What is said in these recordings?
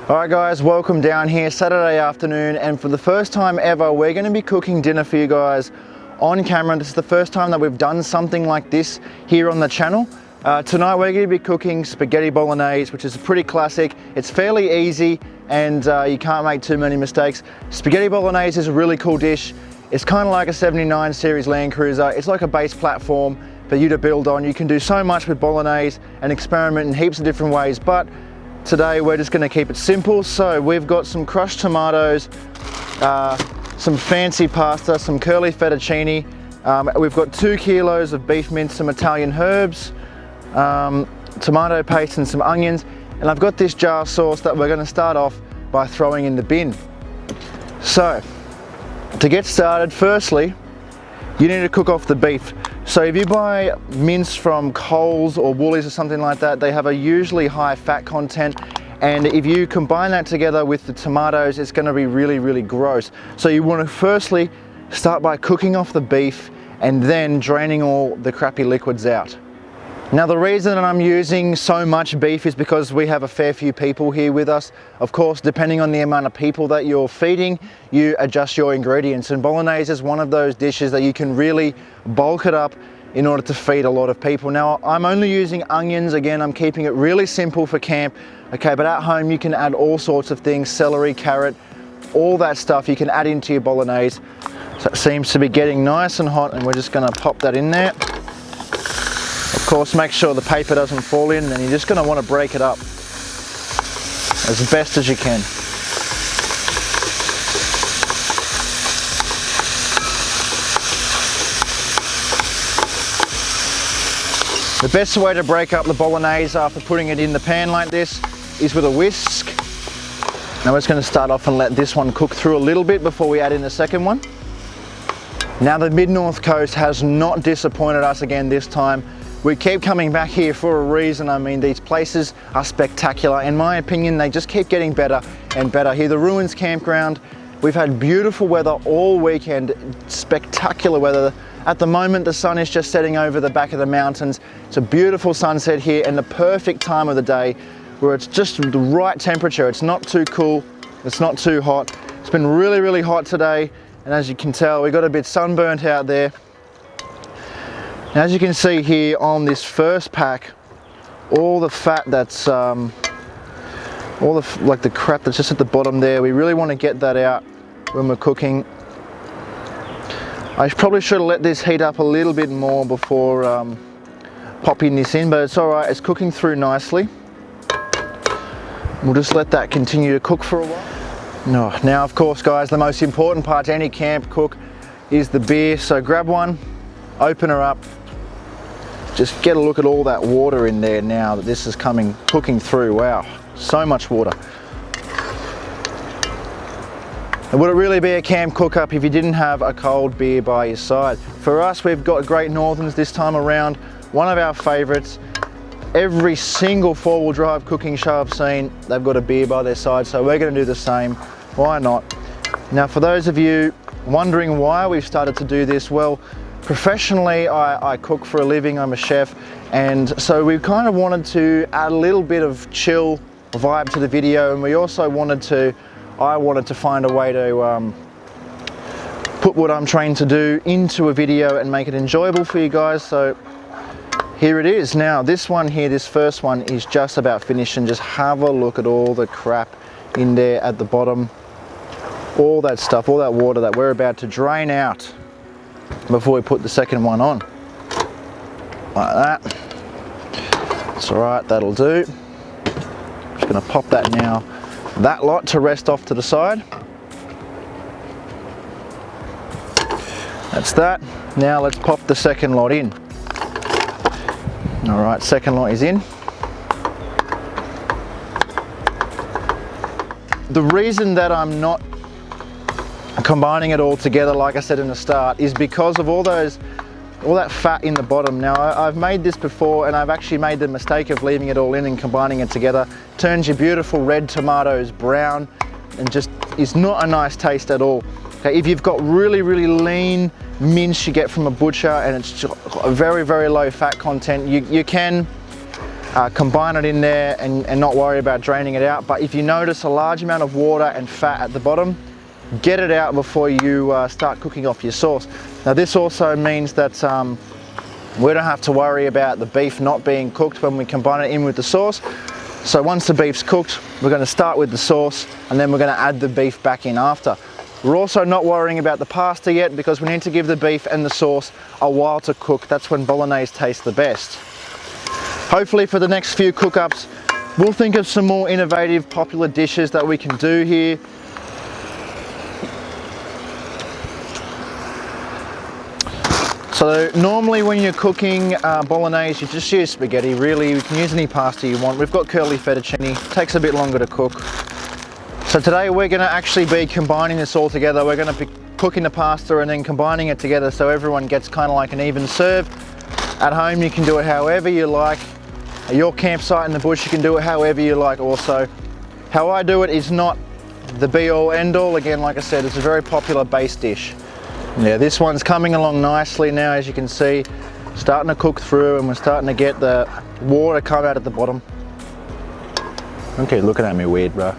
Alright guys, welcome down here, Saturday afternoon, and for the first time ever we're going to be cooking dinner for you guys on camera. This is the first time that we've done something like this here on the channel. Tonight we're going to be cooking spaghetti bolognese, which is pretty classic. It's fairly easy and you can't make too many mistakes. Spaghetti bolognese is a really cool dish. It's kind of like a 79 series Land Cruiser. It's like a base platform for you to build on. You can do so much with bolognese and experiment in heaps of different ways, but today we're just going to keep it simple. So we've got some crushed tomatoes, some fancy pasta, some curly fettuccine. We've got 2 kilos of beef mince, some Italian herbs, tomato paste and some onions. And I've got this jar sauce that we're going to start off by throwing in the bin. So to get started, firstly, you need to cook off the beef. So if you buy mince from Coles or Woolies or something like that, they have a usually high fat content, and if you combine that together with the tomatoes, it's going to be really gross. So you want to firstly start by cooking off the beef and then draining all the crappy liquids out. Now the reason that I'm using so much beef is because we have a fair few people here with us. Of course, depending on the amount of people that you're feeding, you adjust your ingredients, and bolognese is one of those dishes that you can really bulk it up in order to feed a lot of people. Now I'm only using onions. Again, I'm keeping it really simple for camp, okay, but at home you can add all sorts of things: celery, carrot, all that stuff you can add into your bolognese. So it seems to be getting nice and hot, and we're just going to pop that in there. Of course, make sure the paper doesn't fall in, and you're just going to want to break it up as best as you can. The best way to break up the bolognese after putting it in the pan like this is with a whisk. Now we're just going to start off and let this one cook through a little bit before we add in the second one. Now the Mid North Coast has not disappointed us again this time. We keep coming back here for a reason. I mean, these places are spectacular. In my opinion, they just keep getting better and better. Here, the Ruins Campground, we've had beautiful weather all weekend, spectacular weather. At the moment, the sun is just setting over the back of the mountains. It's a beautiful sunset here and the perfect time of the day where it's just the right temperature. It's not too cool, it's not too hot. It's been really hot today, and as you can tell, we got a bit sunburnt out there. As you can see here on this first pack, all the fat that's, like the crap that's just at the bottom there, we really want to get that out when we're cooking. I probably should have let this heat up a little bit more before popping this in, but it's alright, it's cooking through nicely. We'll just let that continue to cook for a while. Now of course guys, the most important part to any camp cook is the beer, so grab one, open her up. Just get a look at all that water in there now that this is cooking through. Wow, so much water. And would it really be a camp cook up if you didn't have a cold beer by your side? For us, we've got Great Northerns this time around, one of our favourites. Every single 4-wheel drive cooking show I've seen, they've got a beer by their side, so we're going to do the same. Why not? Now for those of you wondering why we've started to do this, well, professionally, I cook for a living, I'm a chef, and so we kind of wanted to add a little bit of chill vibe to the video, and we also I wanted to find a way to put what I'm trained to do into a video and make it enjoyable for you guys, so here it is. Now this one here, this first one is just about finished, and just have a look at all the crap in there at the bottom, all that stuff, all that water that we're about to drain out before we put the second one on, like that. It's all right, that'll do. Just gonna pop that now, that lot to rest off to the side. That's that. Now let's pop the second lot in. All right, second lot is in. The reason that I'm not combining it all together, like I said in the start, is because of all that fat in the bottom. Now I've made this before, and I've actually made the mistake of leaving it all in and combining it together. Turns your beautiful red tomatoes brown and just is not a nice taste at all. Okay, if you've got really lean mince you get from a butcher and it's a very low fat content, you can combine it in there and not worry about draining it out. But if you notice a large amount of water and fat at the bottom, get it out before you start cooking off your sauce. Now this also means that we don't have to worry about the beef not being cooked when we combine it in with the sauce. So once the beef's cooked, we're going to start with the sauce and then we're going to add the beef back in after. We're also not worrying about the pasta yet because we need to give the beef and the sauce a while to cook. That's when bolognese tastes the best. Hopefully for the next few cook-ups, we'll think of some more innovative, popular dishes that we can do here. So normally when you're cooking bolognese, you just use spaghetti. Really, you can use any pasta you want. We've got curly fettuccine, takes a bit longer to cook. So today we're going to actually be combining this all together. We're going to be cooking the pasta and then combining it together so everyone gets kind of like an even serve. At home you can do it however you like. At your campsite in the bush you can do it however you like also. How I do it is not the be all end all. Again, like I said, it's a very popular base dish. Yeah, this one's coming along nicely now, as you can see, starting to cook through and we're starting to get the water come out at the bottom. Okay, looking at me weird, bro.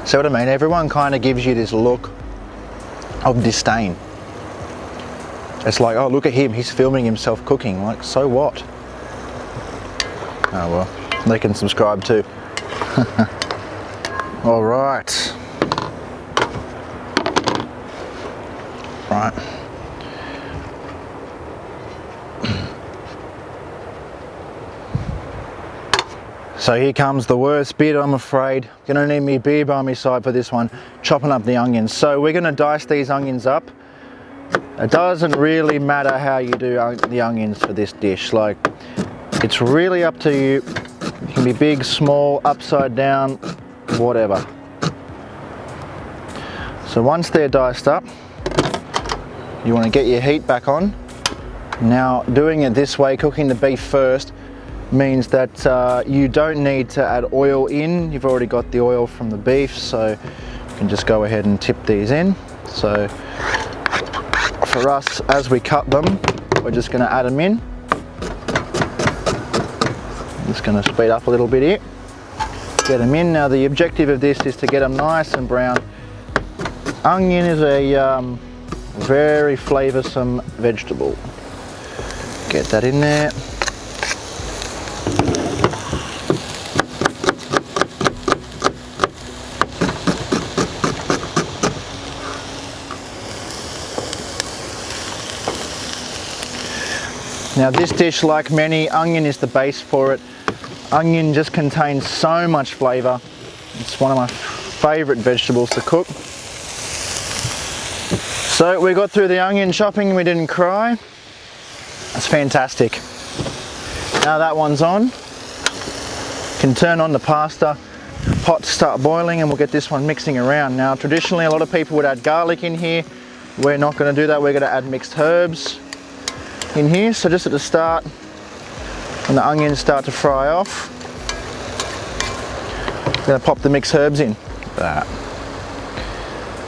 See what I mean? Everyone kind of gives you this look of disdain. It's like, oh, look at him, he's filming himself cooking. Like, so what? Oh well, they can subscribe too. All right. Right. So here comes the worst bit, I'm afraid. Gonna need me beer by my side for this one, chopping up the onions. So we're gonna dice these onions up. It doesn't really matter how you do the onions for this dish. Like, it's really up to you. It can be big, small, upside down, whatever. So once they're diced up, you want to get your heat back on. Now, doing it this way, cooking the beef first, means that you don't need to add oil in. You've already got the oil from the beef, so you can just go ahead and tip these in. So for us, as we cut them, we're just going to add them in. I'm just going to speed up a little bit here. Get them in. Now the objective of this is to get them nice and brown. Onion is a very flavoursome vegetable. Get that in there. Now this dish, like many, onion is the base for it. Onion just contains so much flavour. It's one of my favourite vegetables to cook. So we got through the onion chopping and we didn't cry. That's fantastic. Now that one's on. Can turn on the pasta, pot to start boiling, and we'll get this one mixing around. Now traditionally a lot of people would add garlic in here. We're not going to do that. We're going to add mixed herbs in here. So just at the start, when the onions start to fry off, I'm going to pop the mixed herbs in.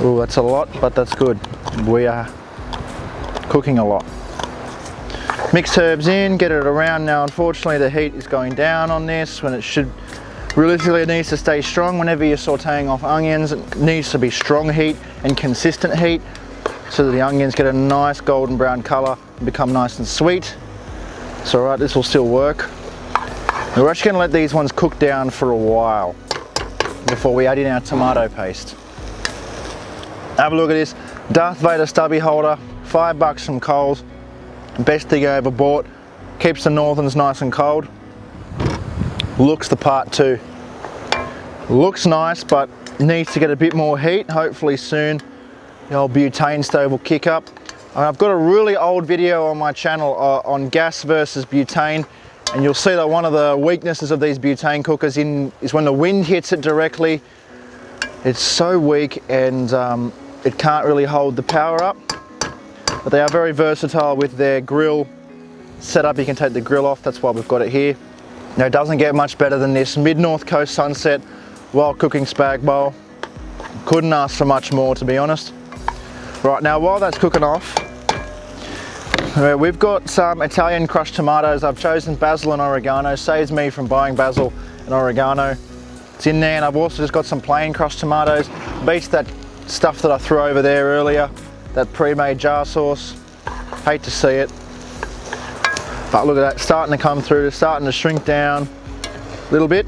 Oh, that's a lot, but that's good. We are cooking a lot. Mixed herbs in, get it around. Now unfortunately the heat is going down on this when it should, realistically it needs to stay strong. Whenever you're sauteing off onions, it needs to be strong heat and consistent heat so that the onions get a nice golden brown colour and become nice and sweet. It's alright, this will still work. We're actually going to let these ones cook down for a while before we add in our tomato paste. Have a look at this. Darth Vader stubby holder, $5 from Coles. Best thing I ever bought. Keeps the Northerns nice and cold. Looks the part too. Looks nice, but needs to get a bit more heat. Hopefully soon the old butane stove will kick up. I've got a really old video on my channel on gas versus butane, and you'll see that one of the weaknesses of these butane cookers is when the wind hits it directly. It's so weak and it can't really hold the power up, but they are very versatile with their grill setup. You can take the grill off, that's why we've got it here. Now it doesn't get much better than this. Mid North Coast sunset while cooking spag bowl. Couldn't ask for much more, to be honest. Right, now while that's cooking off, We've got some Italian crushed tomatoes. I've chosen basil and oregano. Saves me from buying basil and oregano. It's in there, and I've also just got some plain crushed tomatoes. Beats that stuff that I threw over there earlier, that pre-made jar sauce. Hate to see it, but look at that, starting to come through, starting to shrink down a little bit.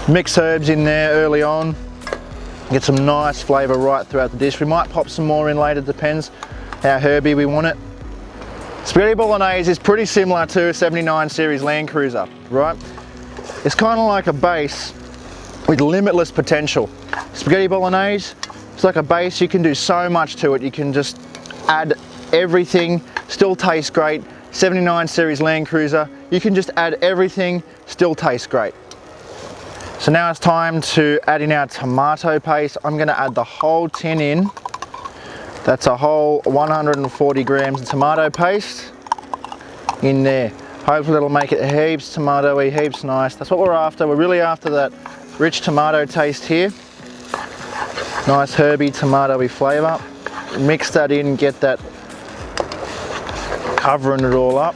Mix herbs in there early on. Get some nice flavour right throughout the dish. We might pop some more in later, depends how herby we want it. Spaghetti Bolognese is pretty similar to a 79 series Land Cruiser, right? It's kind of like a base with limitless potential. Spaghetti Bolognese, it's like a base, you can do so much to it. You can just add everything, still tastes great. 79 series Land Cruiser, you can just add everything, still tastes great. So now it's time to add in our tomato paste. I'm gonna add the whole tin in. That's a whole 140 grams of tomato paste in there. Hopefully it'll make it heaps tomatoey, heaps nice. That's what we're after. We're really after that rich tomato taste here. Nice herby tomatoey flavour. Mix that in, get that covering it all up.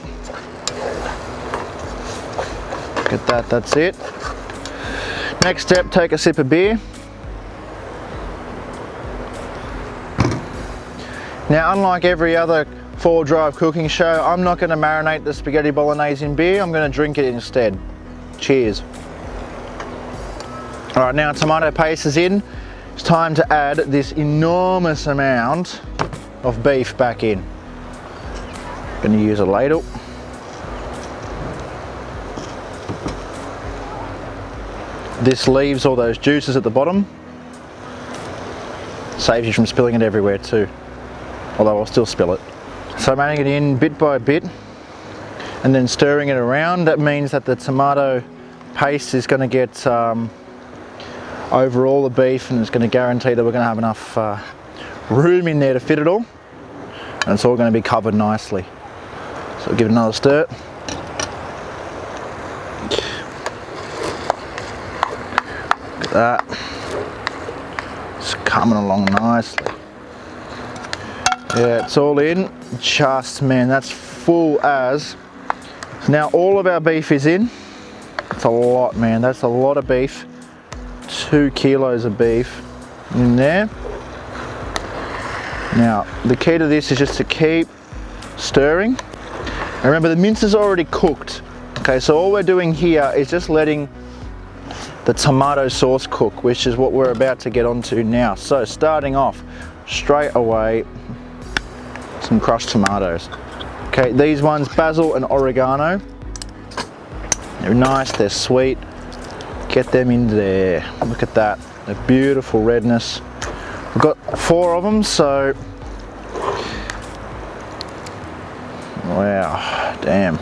Get that, that's it. Next step, take a sip of beer. Now, unlike every other 4-drive cooking show, I'm not going to marinate the spaghetti bolognese in beer, I'm going to drink it instead. Cheers. Alright, now tomato paste is in. It's time to add this enormous amount of beef back in. Going to use a ladle. This leaves all those juices at the bottom. Saves you from spilling it everywhere too. Although I'll still spill it. So I'm adding it in bit by bit and then stirring it around. That means that the tomato paste is going to get over all the beef, and it's going to guarantee that we're going to have enough room in there to fit it all. And it's all going to be covered nicely. So give it another stir. Look at that. It's coming along nicely. Yeah, it's all in. Just, man, that's full as. Now all of our beef is in. It's a lot, man. That's a lot of beef. 2 kilos of beef in there. Now, the key to this is just to keep stirring. And remember, the mince is already cooked. Okay, so all we're doing here is just letting the tomato sauce cook, which is what we're about to get onto now. So starting off straight away, some crushed tomatoes. Okay, these ones, basil and oregano. They're nice, they're sweet. Get them in there. Look at that, the beautiful redness. We've got 4 of them, so wow, damn.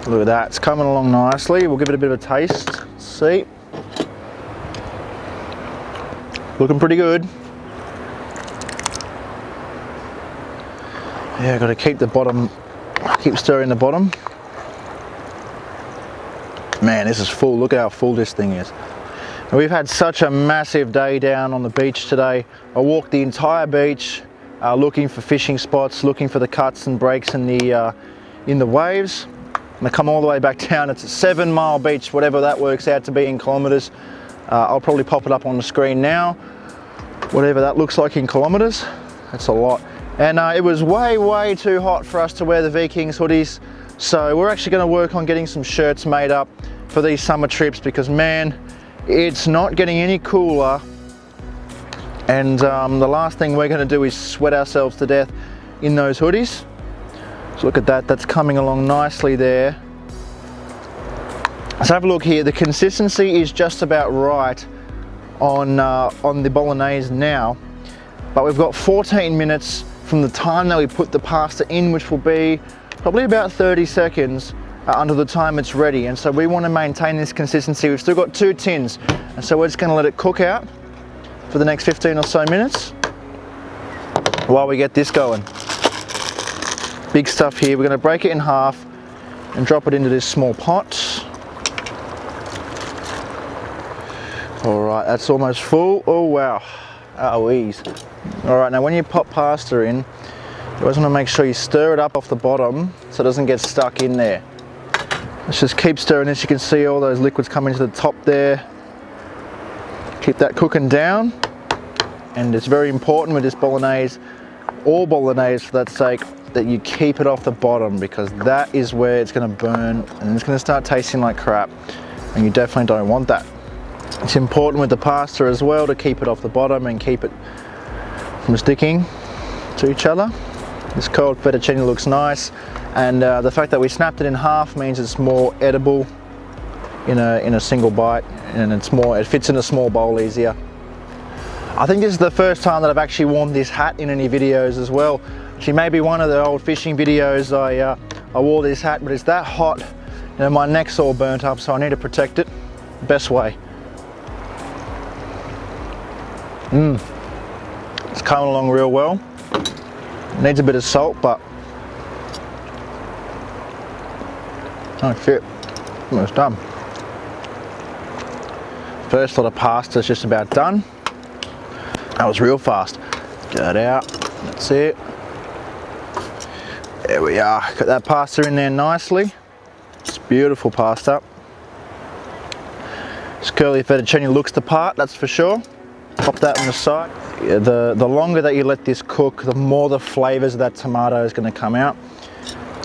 Look at that, it's coming along nicely. We'll give it a bit of a taste. Let's see. Looking pretty good. Yeah, got to keep the bottom, keep stirring the bottom. Man, this is full. Look at how full this thing is. And we've had such a massive day down on the beach today. I walked the entire beach looking for fishing spots, looking for the cuts and breaks in the waves. And I come all the way back down. It's a 7-mile beach, whatever that works out to be in kilometres. I'll probably pop it up on the screen now. Whatever that looks like in kilometres, that's a lot. And it was way too hot for us to wear the Vikings hoodies. So we're actually going to work on getting some shirts made up for these summer trips, because man, it's not getting any cooler. And the last thing we're going to do is sweat ourselves to death in those hoodies. So look at that, that's coming along nicely there. Let's have a look here. The consistency is just about right on the bolognese now, but we've got 14 minutes from the time that we put the pasta in, which will be probably about 30 seconds until the time it's ready. And so we want to maintain this consistency. We've still got 2 tins, and so we're just going to let it cook out for the next 15 or so minutes while we get this going. Big stuff here. We're going to break it in half and drop it into this small pot. All right, that's almost full. Oh wow, oh ease. All right, now when you pop pasta in, You always want to make sure you stir it up off the bottom so it doesn't get stuck in there. Let's just keep stirring this. You can see all those liquids coming to the top there. Keep that cooking down. And it's very important with this bolognese, all bolognese for that sake, that you keep it off the bottom, because that is where it's going to burn and it's going to start tasting like crap, and you definitely don't want that. It's important with the pasta as well to keep it off the bottom and keep it from sticking to each other. This cold fettuccine looks nice, and the fact that we snapped it in half means it's more edible in a single bite, and it fits in a small bowl easier. I think this is the first time that I've actually worn this hat in any videos as well. Actually, maybe one of the old fishing videos I wore this hat, but it's that hot, my neck's all burnt up, so I need to protect it best way. It's coming along real well. Needs a bit of salt, but oh shit, almost done. First lot of pasta is just about done. That was real fast. Get it out, that's it. There we are, got that pasta in there nicely. It's beautiful pasta. This curly fettuccine looks the part, that's for sure. Pop that on the side. Yeah, the longer that you let this cook, the more the flavours of that tomato is going to come out.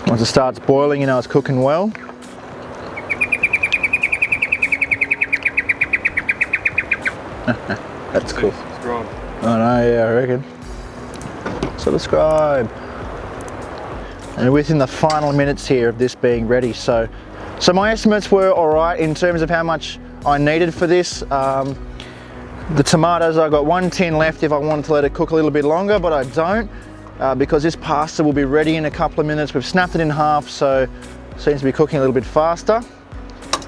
Once it starts boiling, you know it's cooking well. That's cool. Subscribe. I know, yeah, I reckon. Subscribe. And within the final minutes here of this being ready, so my estimates were alright in terms of how much I needed for this. The tomatoes, I got 1 tin left if I wanted to let it cook a little bit longer, but I don't, because this pasta will be ready in a couple of minutes. We've snapped it in half, so it seems to be cooking a little bit faster.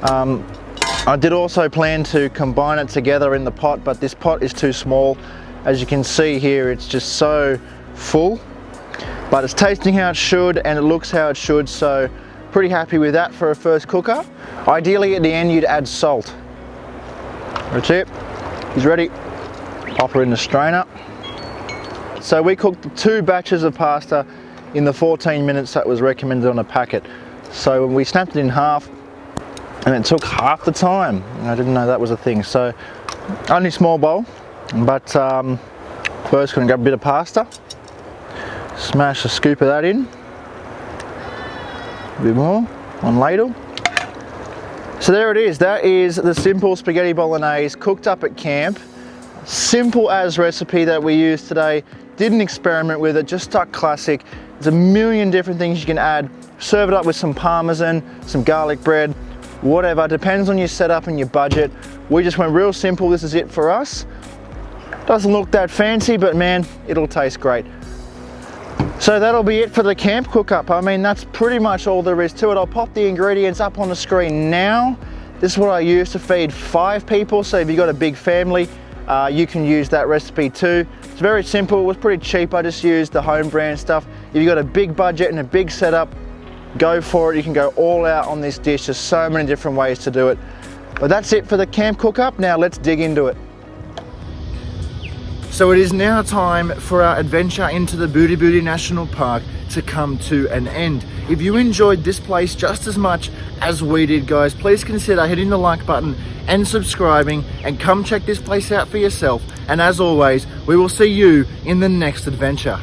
I did also plan to combine it together in the pot, but this pot is too small. As you can see here, it's just so full, but it's tasting how it should and it looks how it should, so pretty happy with that for a first cooker. Ideally at the end you'd add salt. That's it, he's ready. Pop her in the strainer. So we cooked 2 batches of pasta in the 14 minutes that was recommended on a packet. So we snapped it in half and it took half the time. I didn't know that was a thing. So only small bowl, but first gonna grab a bit of pasta. Smash a scoop of that in. A bit more on ladle. So there it is. That is the simple spaghetti bolognese cooked up at camp. Simple as recipe that we used today. Didn't experiment with it, just stuck classic. There's a million different things you can add. Serve it up with some parmesan, some garlic bread, whatever. Depends on your setup and your budget. We just went real simple. This is it for us. Doesn't look that fancy, but man, it'll taste great. So that'll be it for the camp cook up. I mean, that's pretty much all there is to it. I'll pop the ingredients up on the screen now. This is what I use to feed 5 people. So if you've got a big family, you can use that recipe too. It's very simple, it was pretty cheap. I just used the home brand stuff. If you've got a big budget and a big setup, go for it. You can go all out on this dish. There's so many different ways to do it. But that's it for the camp cook up. Now let's dig into it. So it is now time for our adventure into the Booti Booti National Park to come to an end. If you enjoyed this place just as much as we did, guys, please consider hitting the like button and subscribing, and come check this place out for yourself. And as always, we will see you in the next adventure.